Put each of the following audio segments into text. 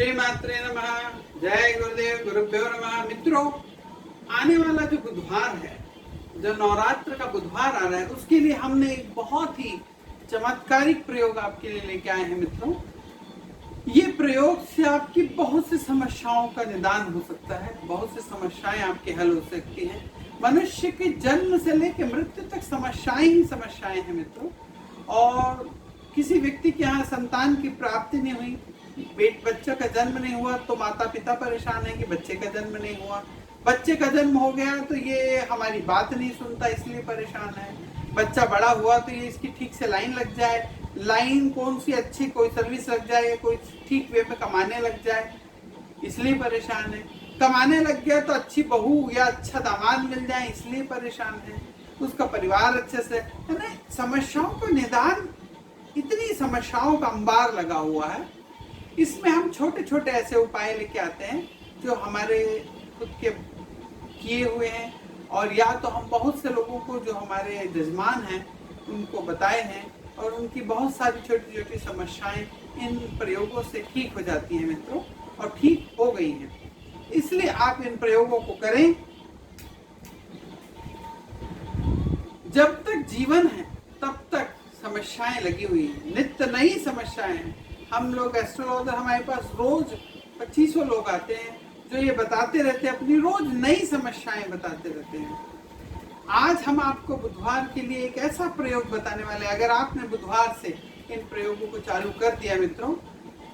श्री मात्रे नमः। जय गुरुदेव, गुरुभ्यो नमः। मित्रों, आने वाला जो बुधवार है, जो नवरात्र का बुधवार आ रहा है, उसके लिए हमने एक बहुत ही चमत्कारिक प्रयोग आपके लिए लेके आए हैं। मित्रों, ये प्रयोग से आपकी बहुत सी समस्याओं का निदान हो सकता है, बहुत सी समस्याएं आपके हल हो सकती हैं। मनुष्य के जन्म से लेकर मृत्यु तक समस्याएं ही समस्याएं हैं मित्रों। और किसी व्यक्ति के यहाँ संतान की प्राप्ति नहीं हुई, बच्चे का जन्म नहीं हुआ तो माता पिता परेशान है कि बच्चे का जन्म नहीं हुआ। बच्चे का जन्म हो गया तो ये हमारी बात नहीं सुनता इसलिए परेशान है। बच्चा बड़ा हुआ तो ये इसकी ठीक से लाइन लग जाए, लाइन कौन सी अच्छी, कोई सर्विस लग जाए, कोई ठीक वे पे कमाने लग जाए इसलिए परेशान है। कमाने लग गया तो अच्छी बहू या अच्छा दामाद मिल जाए इसलिए परेशान है। उसका परिवार अच्छे से है ना। समस्याओं का निदान, इतनी समस्याओं का अंबार लगा हुआ है। इसमें हम छोटे छोटे ऐसे उपाय लेके आते हैं जो हमारे खुद के किए हुए हैं, और या तो हम बहुत से लोगों को जो हमारे जजमान हैं उनको बताए हैं, और उनकी बहुत सारी छोटी छोटी समस्याएं इन प्रयोगों से ठीक हो जाती हैं मित्रों, और ठीक हो गई हैं। इसलिए आप इन प्रयोगों को करें। जब तक जीवन है तब तक समस्याएं लगी हुई हैं, नित्य नई समस्याएं हैं। हम लोग एस्ट्रोलॉजर, हमारे पास रोज 2500 लोग आते हैं जो ये बताते रहते हैं, अपनी रोज नई समस्याएं बताते रहते हैं। आज हम आपको बुधवार के लिए एक ऐसा प्रयोग बताने वाले हैं। अगर आपने बुधवार से इन प्रयोगों को चालू कर दिया मित्रों,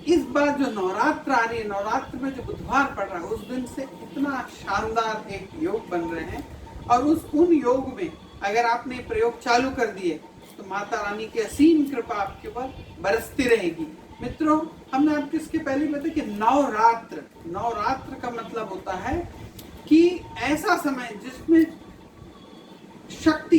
इस बार जो नवरात्र आ रही है, नवरात्र में जो बुधवार पड़ रहा है, उस दिन से इतना शानदार एक योग बन रहे हैं, और उन योग में अगर आपने प्रयोग चालू कर दिए तो माता रानी की असीम कृपा आपके ऊपर बरसती रहेगी। मित्रों, हमने आपको इसके पहले बताया कि नवरात्र का मतलब होता है कि ऐसा समय जिसमें शक्ति,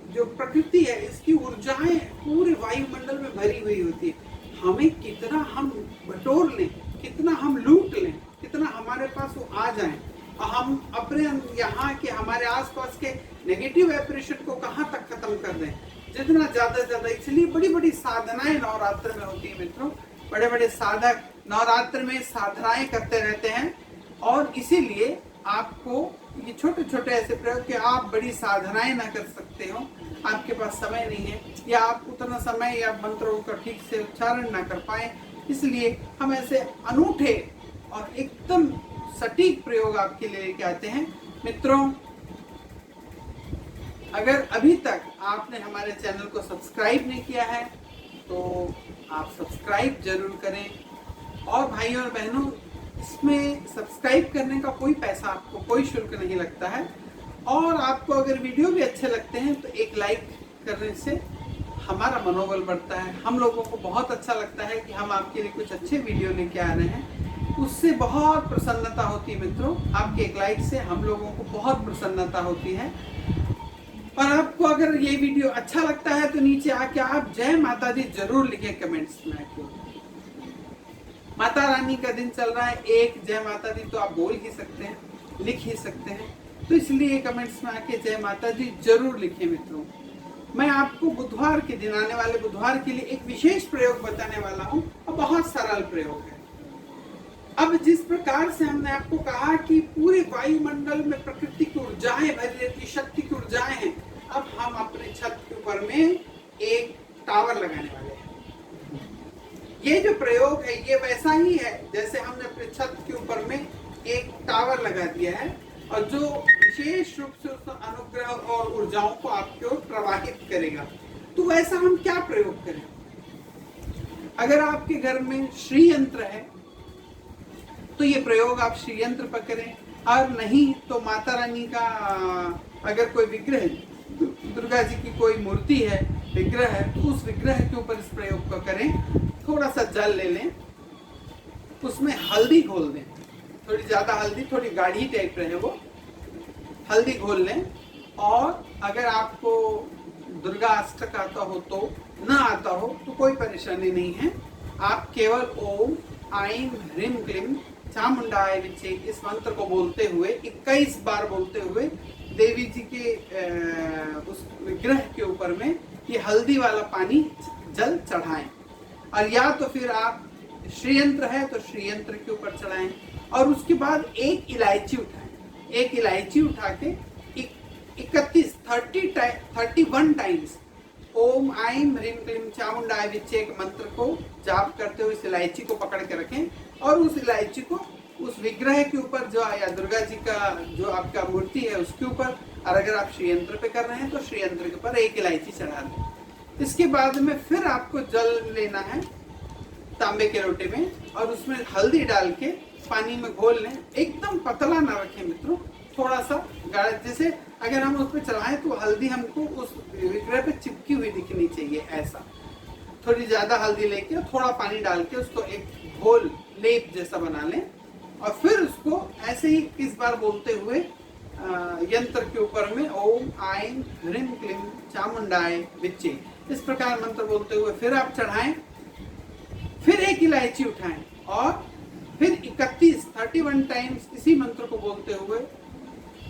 जो प्रकृति है, इसकी ऊर्जाएं पूरे वायुमंडल में भरी हुई होती है। हमें कितना हम बटोर लें, कितना हम लूट लें, कितना हमारे पास वो आ जाए, और हम अपने यहाँ के हमारे आसपास के नेगेटिव वाइब्रेशन को कहाँ तक खत्म कर दें, जितना ज्यादा से ज्यादा। इसलिए बड़ी बड़ी साधनाएं नवरात्र में होती है मित्रों। बड़े बड़े साधक नवरात्र में साधनाएं करते रहते हैं, और इसीलिए आपको ये छोटे छोटे ऐसे प्रयोग कि आप बड़ी साधनाएं ना कर सकते हो, आपके पास समय नहीं है, या आप उतना समय या मंत्रों का ठीक से उच्चारण ना कर पाए, इसलिए हम ऐसे अनूठे और एकदम सटीक प्रयोग आपके लिए लेके आते हैं। मित्रों, अगर अभी तक आपने हमारे चैनल को सब्सक्राइब नहीं किया है तो आप सब्सक्राइब जरूर करें। और भाइयों और बहनों, इसमें सब्सक्राइब करने का कोई पैसा, आपको कोई शुल्क नहीं लगता है। और आपको अगर वीडियो भी अच्छे लगते हैं तो एक लाइक करने से हमारा मनोबल बढ़ता है। हम लोगों को बहुत अच्छा लगता है कि हम आपके लिए कुछ अच्छे वीडियो लेके आ रहे हैं, उससे बहुत प्रसन्नता होती है मित्रों। आपके एक लाइक से हम लोगों को बहुत प्रसन्नता होती है। और आपको अगर ये वीडियो अच्छा लगता है तो नीचे आके आप जय माता दी जरूर लिखें कमेंट्स में आके। माता रानी का दिन चल रहा है, एक जय माता दी तो आप बोल ही सकते हैं, लिख ही सकते हैं, तो इसलिए कमेंट्स में आके जय माता दी जरूर लिखें मित्रों। मैं आपको बुधवार के दिन, आने वाले बुधवार के लिए एक विशेष प्रयोग बताने वाला हूँ, और बहुत सरल प्रयोग है। अब जिस प्रकार से हमने आपको कहा कि पूरे वायुमंडल में प्रकृति की ऊर्जाएं भरी रहती, शक्ति की ऊर्जाएं हैं, अब हम अपने छत के ऊपर में एक टावर लगाने वाले हैं। ये जो प्रयोग है ये वैसा ही है जैसे हमने अपने छत के ऊपर में एक टावर लगा दिया है, और जो विशेष रूप से उस अनुग्रह और ऊर्जाओं को आपकी ओर प्रवाहित करेगा। तो वैसा हम क्या प्रयोग करें? अगर आपके घर में श्री यंत्र है तो ये प्रयोग आप श्री यंत्र पर करें, और नहीं तो माता रानी का अगर कोई विग्रह, दुर्गा जी की कोई मूर्ति है, विग्रह है, तो उस विग्रह के ऊपर इस प्रयोग को करें। थोड़ा सा जल ले लें, उसमें हल्दी घोल दें, थोड़ी ज्यादा हल्दी, थोड़ी गाढ़ी टाइप रहे वो, हल्दी घोल लें। और अगर आपको दुर्गा अष्टक आता हो तो, ना आता हो तो कोई परेशानी नहीं है। आप केवल ओम ऐं ह्रीं क्लीं चामुंडाय विचे इस मंत्र को बोलते हुए 21 बार बोलते हुए देवी जी के उस विग्रह के ऊपर में ये हल्दी वाला पानी जल चढ़ाएं। और या तो फिर आप श्रीयंत्र है तो श्रीयंत्र के ऊपर चढ़ाएं और उसके बाद एक इलायची उठाएं। एक इलायची उठा के 31 टाइम्स ओम आइम ह्रीम क्लीम चामुंडाय विच्चे एक मंत्र को जाप करते हुए इस इलायची को पकड़ के रखें और उस इलायची को उस विग्रह के ऊपर जो या दुर्गा जी का जो आपका मूर्ति है उसके ऊपर, और अगर आप श्रीयंत्र पे कर रहे हैं तो श्रीयंत्र के ऊपर एक इलायची चढ़ा दें। इसके बाद में फिर आपको जल लेना है तांबे के लोटे में और उसमें हल्दी डाल के पानी में घोल लें। एकदम पतला ना रखें मित्रों, थोड़ा सा गाढ़ा, जैसे अगर हम उस पर चढ़ाएं तो हल्दी हमको उस विग्रह पे चिपकी हुई दिखनी चाहिए। ऐसा थोड़ी ज्यादा हल्दी लेके थोड़ा पानी डाल के उसको एक घोल लेप जैसा बना लें और फिर उसको ऐसे ही इस बार बोलते हुए यंत्र के ऊपर में ओम आइम ह्रीम क्लीम चामुंडाय विच्चे इस प्रकार मंत्र बोलते हुए फिर आप चढ़ाएं। फिर एक इलायची उठाएं और फिर 31 टाइम्स इसी मंत्र को बोलते हुए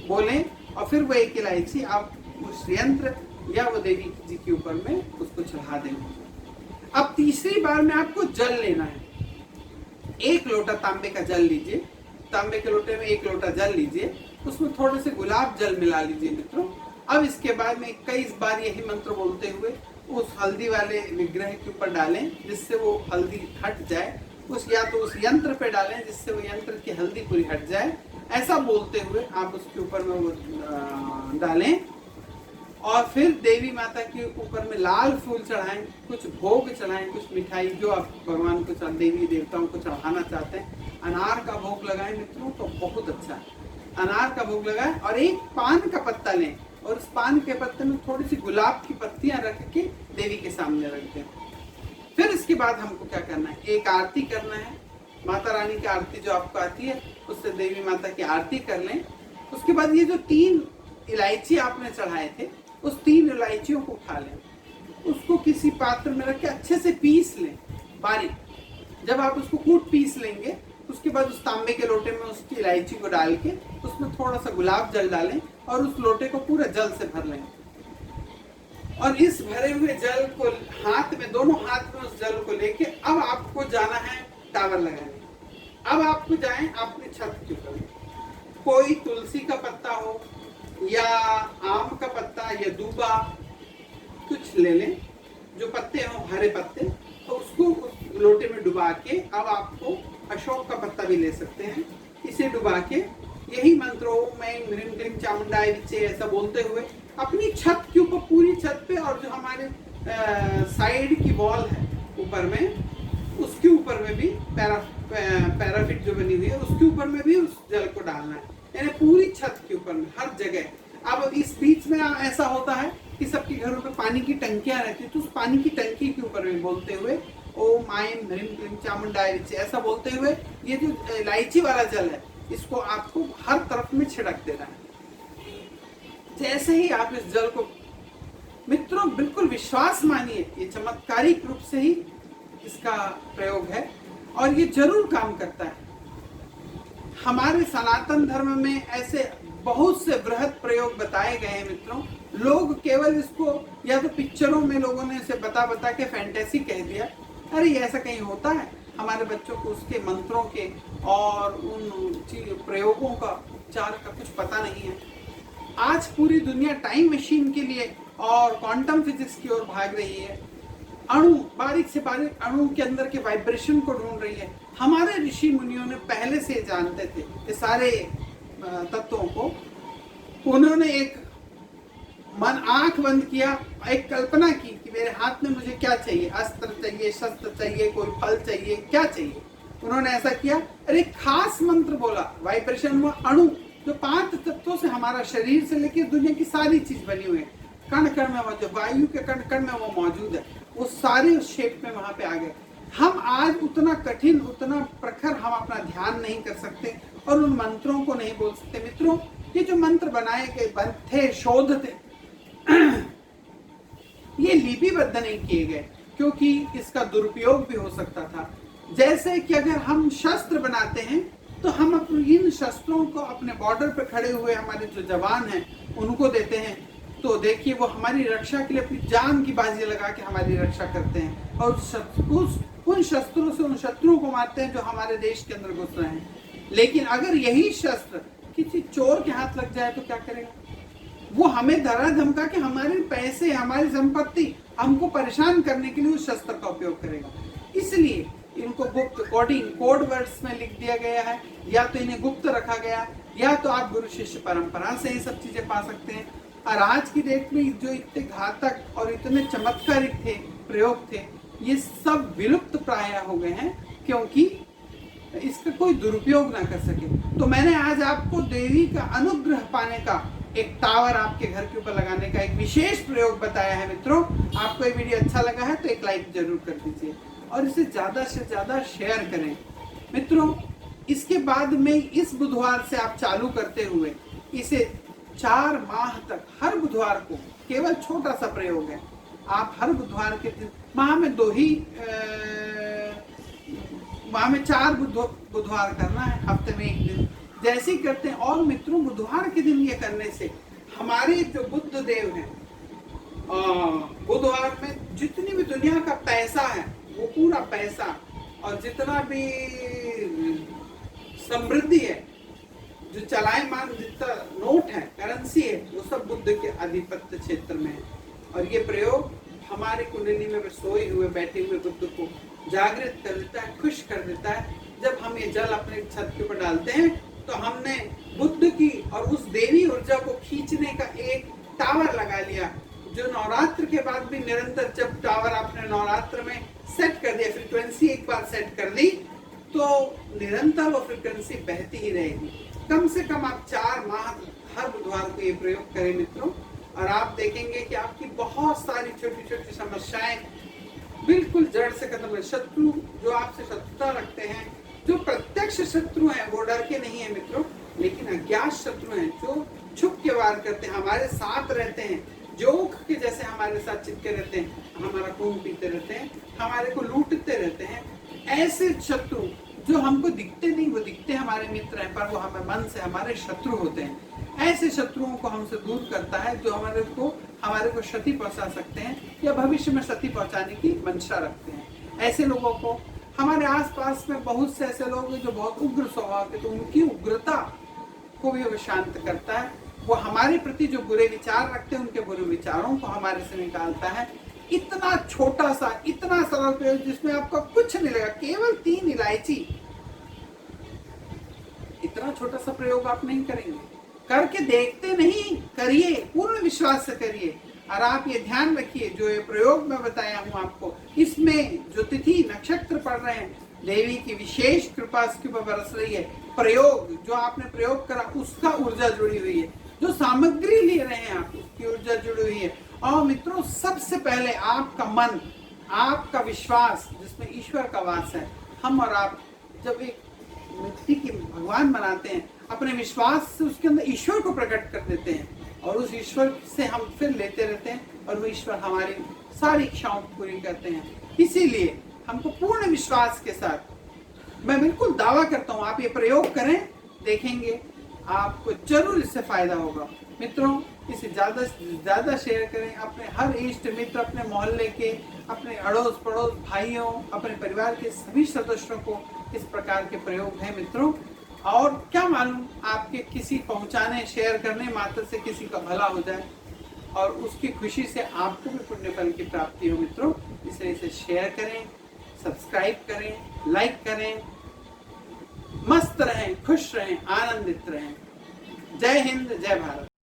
बोलें और फिर वो एक इलायची आप उस यंत्र या वो देवी जी के ऊपर में उसको चढ़ा देंगे। अब तीसरी बार में आपको जल लेना है। एक लोटा तांबे का जल लीजिए, तांबे के लोटे में एक लोटा जल लीजिए, उसमें थोड़े से गुलाब जल मिला लीजिए मित्रों। अब इसके बाद में 21 बार यही मंत्र बोलते हुए उस हल्दी वाले विग्रह के ऊपर डालें जिससे वो हल्दी हट जाए, या तो उस यंत्र पे डालें जिससे वो यंत्र की हल्दी पूरी हट जाए। ऐसा बोलते हुए आप उसके ऊपर में वो डालें और फिर देवी माता के ऊपर में लाल फूल चढ़ाएं, कुछ भोग चढ़ाएं, कुछ मिठाई जो आप भगवान को देवी देवताओं को चढ़ाना चाहते हैं। अनार का भोग लगाएं मित्रों तो बहुत अच्छा है, अनार का भोग लगाएं और एक पान का पत्ता लें और उस पान के पत्ते में थोड़ी सी गुलाब की पत्तियां रख के देवी के सामने रख दें। फिर इसके बाद हमको क्या करना है, एक आरती करना है। माता रानी की आरती जो आपको आती है उससे देवी माता की आरती कर लें। उसके बाद ये जो 3 इलायची आपने चढ़ाए थे उस 3 इलायचियों को उठा लें, उसको किसी पात्र में रख के अच्छे से पीस लें बारीक। जब आप उसको कूट पीस लेंगे उसके बाद उस तांबे के लोटे में उस इलायची को डाल के उसमें थोड़ा सा गुलाब जल डालें और उस लोटे को पूरा जल से भर लें। और इस भरे हुए जल को हाथ में, दोनों हाथ में उस जल को लेके अब आपको जाना है टावर लगाने। अब आपको जाएं अपनी छत के ऊपर, कोई तुलसी का पत्ता हो या आम का पत्ता या दूबा कुछ ले लें, जो पत्ते हो हरे पत्ते, तो उसको उस लोटे में डुबा के, अब आपको अशोक का पत्ता भी ले सकते हैं, इसे डुबा के यही मंत्र ओम ऐं ह्रीं क्लीं चामुंडाय विच्चे ऐसा बोलते हुए अपनी छत के ऊपर, पूरी छत पे और जो हमारे साइड की वॉल है ऊपर में, उसके ऊपर में भी पैराफिट जो बनी हुई है उसके ऊपर में भी उस जल को डालना है, यानी पूरी छत के ऊपर में हर जगह। अब इस बीच में ऐसा होता है कि सबके घरों पे पानी की टंकियां रहती है, तो उस पानी की टंकी के ऊपर में बोलते हुए ओम ऐं ह्रीं क्लीं चामुंडाय विच्चे ऐसा बोलते हुए ये जो इलायची वाला जल है इसको आपको हर तरफ में छिड़क देना है। जैसे ही आप इस जल को, मित्रों बिल्कुल विश्वास मानिए, ये चमत्कारिक रूप से ही इसका प्रयोग है और ये जरूर काम करता है। हमारे सनातन धर्म में ऐसे बहुत से बृहद प्रयोग बताए गए हैं मित्रों। लोग केवल इसको या तो पिक्चरों में लोगों ने इसे बता बता के फैंटेसी कह दिया, अरे ये ऐसा कहीं होता है। हमारे बच्चों को उसके मंत्रों के और उन प्रयोगों का उपचार का कुछ पता नहीं है। आज पूरी दुनिया टाइम मशीन के लिए और क्वांटम फिजिक्स की ओर भाग रही है, अणु, बारीक से बारीक अणु के अंदर के वाइब्रेशन को ढूंढ रही है। हमारे ऋषि मुनियों ने पहले से जानते थे ये सारे तत्वों को। उन्होंने एक मन आंख बंद किया, एक कल्पना की कि मेरे हाथ में मुझे क्या चाहिए, अस्त्र चाहिए, शस्त्र चाहिए, कोई फल चाहिए, क्या चाहिए। उन्होंने ऐसा किया और एक खास मंत्र बोला, वाइब्रेशन में अणु जो 5 तत्वों से हमारा शरीर से लेकर दुनिया की सारी चीज बनी हुई है, कण कण में मौजूद, वायु के कण कण में वो मौजूद है, वो सारे उस शेप में वहां पे आ गए। हम आज उतना कठिन, उतना प्रखर हम अपना ध्यान नहीं कर सकते और उन मंत्रों को नहीं बोल सकते। मित्रों ये जो मंत्र बनाए गए थे, शोध थे, ये लिपिबद्ध नहीं किए गए क्योंकि इसका दुरुपयोग भी हो सकता था। जैसे कि अगर हम शस्त्र बनाते हैं तो हम इन शस्त्रों को अपने बॉर्डर पर खड़े हुए हमारे जो जवान हैं उनको देते हैं, तो देखिए वो हमारी रक्षा के लिए अपनी जान की बाजी लगा के हमारी रक्षा करते हैं और उस उन शस्त्रों से उन शत्रुओं को मारते हैं जो हमारे देश के अंदर घुस रहे हैं। लेकिन अगर यही शस्त्र किसी चोर के हाथ लग जाए तो क्या करेगा? वो हमें डरा धमका के हमारे पैसे, हमारी संपत्ति, हमको परेशान करने के लिए उस शस्त्र का उपयोग करेगा। इसलिए इनको गुप्त कोड वर्ड्स में लिख दिया गया है, या तो इन्हें गुप्त रखा गया, या तो आप गुरु शिष्य परंपरा से ये सब चीजें पा सकते हैं। और आज की डेट में जो इतने घातक और इतने चमत्कारिक थे प्रयोग थे, ये सब विलुप्त प्राय हो गए हैं, क्योंकि इसका कोई दुरुपयोग ना कर सके। तो मैंने आज आपको देवी का अनुग्रह पाने का एक टावर आपके घर के ऊपर लगाने का एक विशेष प्रयोग बताया है। मित्रों, आपको ये वीडियो अच्छा लगा है तो एक लाइक जरूर कर दीजिए और इसे ज्यादा से ज्यादा शेयर करें। मित्रों, इसके बाद में इस बुधवार से आप चालू करते हुए इसे 4 माह तक हर बुधवार को, केवल छोटा सा प्रयोग है, आप हर बुधवार के दिन, माह में 4 बुधवार करना है, हफ्ते में 1 दिन, जैसे ही करते हैं। और मित्रों, बुधवार के दिन ये करने से हमारे जो बुद्ध देव हैं, बुधवार में जितनी भी दुनिया का पैसा है, वो पूरा पैसा और जितना भी समृद्धि है, जो चलायमान जितना नोट है, करेंसी है, वो सब बुद्ध के आधिपत्य क्षेत्र में है। और ये प्रयोग हमारे कुंडली में सोए हुए बैठे हुए बुद्ध को जागृत कर देता है, खुश कर देता है। जब हम ये जल अपने छत के ऊपर डालते हैं तो हमने बुद्ध की और उस देवी ऊर्जा को खींचने का एक टावर लगा लिया, जो नवरात्र के बाद भी निरंतर, जब टावर आपने नवरात्र में सेट कर दिया, फ्रीक्वेंसी एक बार सेट कर दी, तो निरंतर वो फ्रीक्वेंसी बहती ही रहेगी। कम से कम आप 4 माह हर बुधवार को ये प्रयोग करें मित्रों, और आप देखेंगे कि आपकी बहुत सारी छोटी छोटी समस्याएं बिल्कुल जड़ से खत्म हो। शत्रु जो आपसे शत्रुता रखते हैं, जो प्रत्यक्ष शत्रु हैं, वो डर के नहीं है मित्रों, लेकिन अज्ञात शत्रु हैं जो छुप के वार करते हैं, हमारे साथ रहते हैं, जोक के जैसे हमारे साथ चिपके रहते हैं, हमारा खून पीते रहते हैं, हमारे को लूटते रहते हैं। ऐसे शत्रु जो हमको दिखते नहीं, वो दिखते हमारे मित्र हैं, पर वो हमें मन से हमारे शत्रु होते हैं। ऐसे शत्रुओं को हमसे दूर करता है, जो हमारे को क्षति पहुंचा सकते हैं या भविष्य में क्षति पहुंचाने की मंशा रखते हैं। ऐसे लोगों को, हमारे आसपास में बहुत से ऐसे लोग हैं जो बहुत उग्र स्वभाव के, तो उनकी उग्रता को भी वो शांत करता है। वो हमारे प्रति जो बुरे विचार रखते हैं, उनके बुरे विचारों को हमारे से निकालता है। इतना छोटा सा, इतना सरल प्रयोग जिसमें आपका कुछ नहीं लगा, केवल 3 इलायची, इतना छोटा सा प्रयोग आप नहीं करेंगे, करके देखते नहीं, करिए, पूर्ण विश्वास से करिए। और आप ये ध्यान रखिए, जो ये प्रयोग मैं बताया हूँ आपको, इसमें जो तिथि नक्षत्र पड़ रहे हैं, देवी की विशेष कृपा इसके ऊपर बरस रही है। प्रयोग जो आपने प्रयोग करा, उसका ऊर्जा जुड़ी हुई है, जो सामग्री ले रहे हैं आप, उसकी ऊर्जा जुड़ी हुई है। और मित्रों, सबसे पहले आपका मन, आपका विश्वास, जिसमें ईश्वर का वास है। हम और आप जब एक मिट्टी की भगवान बनाते हैं, अपने विश्वास से उसके अंदर ईश्वर को प्रकट कर देते हैं, और उस ईश्वर से हम फिर लेते रहते हैं, और वो ईश्वर हमारी सारी इच्छाओं को पूरी करते हैं। इसीलिए हमको पूर्ण विश्वास के साथ, मैं बिल्कुल दावा करता हूँ, आप ये प्रयोग करें, देखेंगे आपको जरूर इससे फायदा होगा। मित्रों, इसे ज्यादा से ज्यादा शेयर करें, अपने हर इष्ट मित्र, अपने मोहल्ले के, अपने अड़ोस पड़ोस भाइयों, अपने परिवार के सभी सदस्यों को इस प्रकार के प्रयोग हैं मित्रों। और क्या मालूम, आपके किसी पहुंचाने, शेयर करने मात्र से किसी का भला हो जाए, और उसकी खुशी से आपको भी पुण्य फल की प्राप्ति हो मित्रों। इसलिए इसे शेयर करें, सब्सक्राइब करें, लाइक करें, मस्त रहें, खुश रहें, आनंदित रहें। जय हिंद, जय भारत।